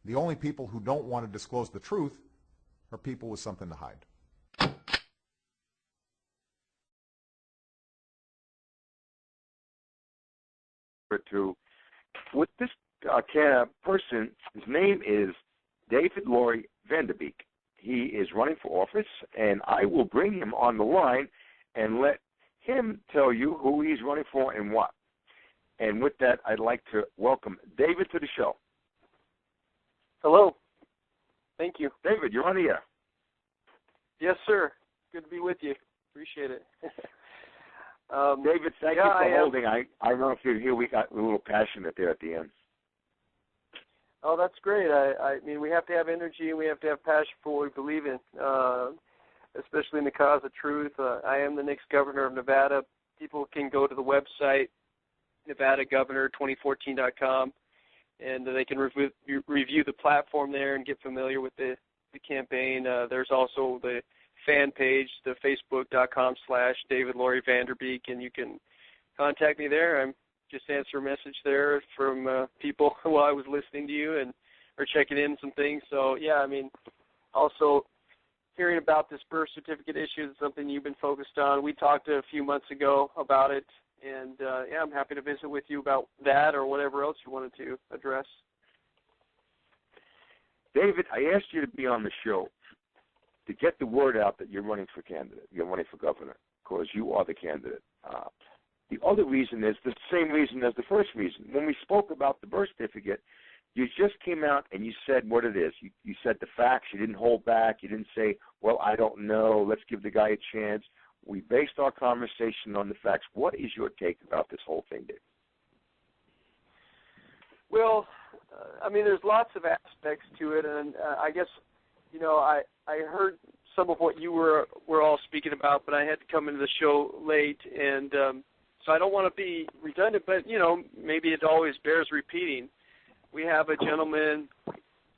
The only people who don't want to disclose the truth are people with something to hide. To with this person, his name is David Laurie Vanderbeek. He is running for office, and I will bring him on the line and let him tell you who he's running for and what. And with that, I'd like to welcome David to the show. Hello. Thank you. David, you're on the air. Yes, sir. Good to be with you. Appreciate it. David, thank you for holding. I don't know if you hear we got a little passionate there at the end. Oh, that's great. I mean, we have to have energy and we have to have passion for what we believe in, especially in the cause of truth. I am the next governor of Nevada. People can go to the website, NevadaGovernor2014.com, and they can review the platform there and get familiar with the campaign. There's also the fan page, the Facebook.com/David Laurie Vanderbeek, and you can contact me there. I'm just answer a message there from people while I was listening to you and or checking in some things. So, yeah, I mean, also hearing about this birth certificate issue is something you've been focused on. We talked a few months ago about it, and, yeah, I'm happy to visit with you about that or whatever else you wanted to address. David, I asked you to be on the show to get the word out that you're running for candidate, you're running for governor, because you are the candidate. The other reason is the same reason as the first reason. When we spoke about the birth certificate, you just came out and you said what it is. You said the facts. You didn't hold back. You didn't say, well, I don't know. Let's give the guy a chance. We based our conversation on the facts. What is your take about this whole thing, Dave? Well, I mean, there's lots of aspects to it, and I guess, you know, I heard some of what you were all speaking about, but I had to come into the show late, and so I don't want to be redundant, but, you know, maybe it always bears repeating. We have a gentleman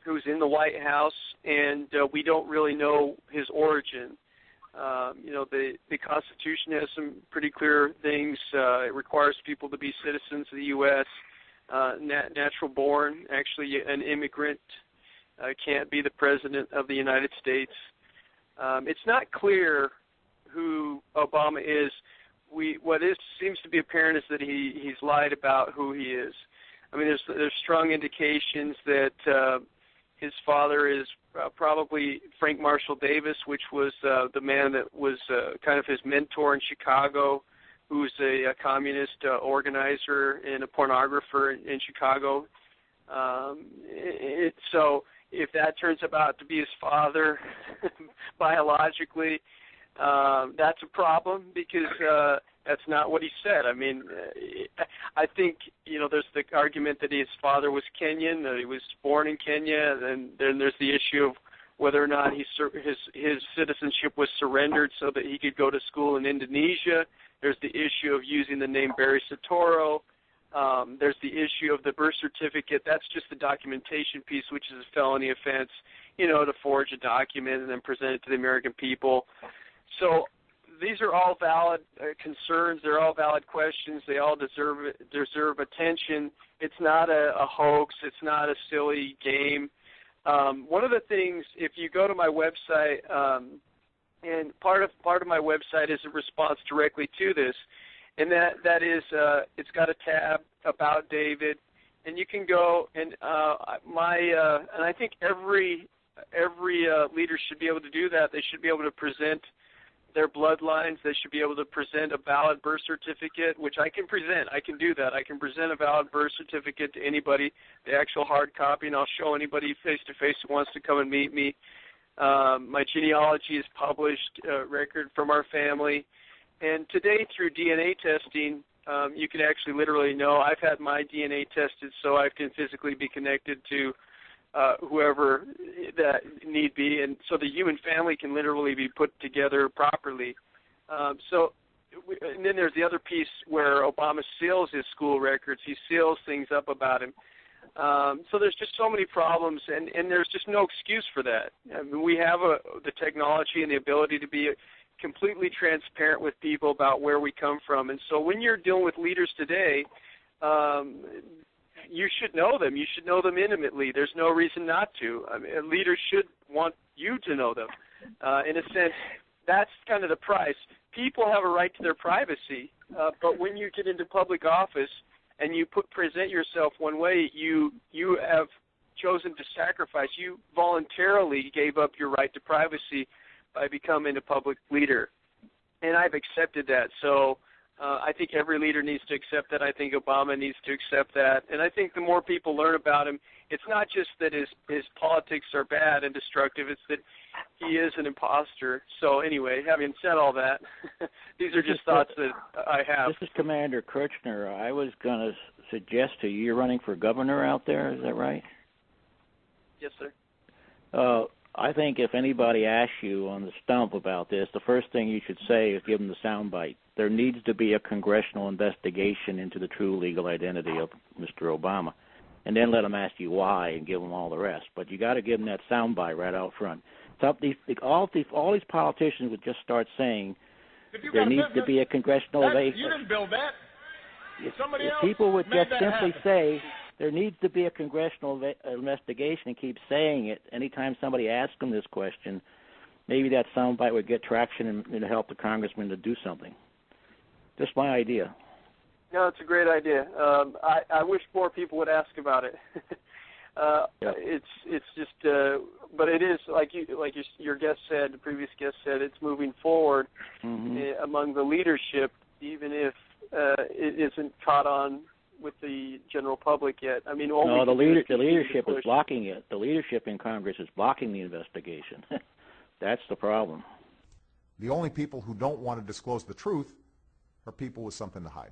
who's in the White House, and we don't really know his origin. You know, the Constitution has some pretty clear things. It requires people to be citizens of the U.S., natural born. Actually, an immigrant can't be the president of the United States. It's not clear who Obama is. What seems to be apparent is that he's lied about who he is. I mean, there's strong indications that his father is probably Frank Marshall Davis, which was the man that was kind of his mentor in Chicago, who's a communist organizer and a pornographer in Chicago. So if that turns out to be his father biologically, that's a problem because that's not what he said. I mean, I think, you know, there's the argument that his father was Kenyan, that he was born in Kenya, and then there's the issue of whether or not his citizenship was surrendered so that he could go to school in Indonesia. There's the issue of using the name Barry Soetoro. There's the issue of the birth certificate. That's just the documentation piece, which is a felony offense, you know, to forge a document and then present it to the American people. So these are all valid concerns. They're all valid questions. They all deserve attention. It's not a hoax. It's not a silly game. One of the things, if you go to my website, and part of my website is a response directly to this, and that is it's got a tab about David, and you can go and and I think every leader should be able to do that. They should be able to present their bloodlines. They should be able to present a valid birth certificate, which I can present. I can do that. I can present a valid birth certificate to anybody, the actual hard copy, and I'll show anybody face-to-face who wants to come and meet me. My genealogy is published, record from our family. And today, through DNA testing, you can actually literally know. I've had my DNA tested so I can physically be connected to whoever that need be, and so the human family can literally be put together properly. And then there's the other piece where Obama seals his school records. He seals things up about him. So there's just so many problems, and there's just no excuse for that. I mean, we have the technology and the ability to be completely transparent with people about where we come from. And so when you're dealing with leaders today, you should know them. You should know them intimately. There's no reason not to. I mean, a leader should want you to know them. In a sense, that's kind of the price. People have a right to their privacy, but when you get into public office and you present yourself one way, you have chosen to sacrifice. You voluntarily gave up your right to privacy by becoming a public leader, and I've accepted that. So I think every leader needs to accept that. I think Obama needs to accept that, and I think the more people learn about him, it's not just that his politics are bad and destructive, it's that he is an imposter. So anyway, having said all that, these are just thoughts that I have. This is Commander Kirchner. I was going to suggest to you, you're running for governor out there, is that right? Yes, sir. I think if anybody asks you on the stump about this, the first thing you should say is give them the soundbite. There needs to be a congressional investigation into the true legal identity of Mr. Obama, and then let them ask you why and give them all the rest. But you got to give them that soundbite right out front. So all these politicians would just start saying there needs to be a congressional investigation. You didn't build that. Somebody else people would made just that simply happen. say there needs to be a congressional investigation and keep saying it anytime somebody asks them this question, maybe that soundbite would get traction and help the congressman to do something. Just my idea. No, it's a great idea. I wish more people would ask about it. It's just, but it is like your guest said, the previous guest said, it's moving forward among the leadership, even if it isn't caught on with the general public yet. I mean, no, the leadership is blocking it. The leadership in Congress is blocking the investigation. That's the problem. The only people who don't want to disclose the truth are people with something to hide.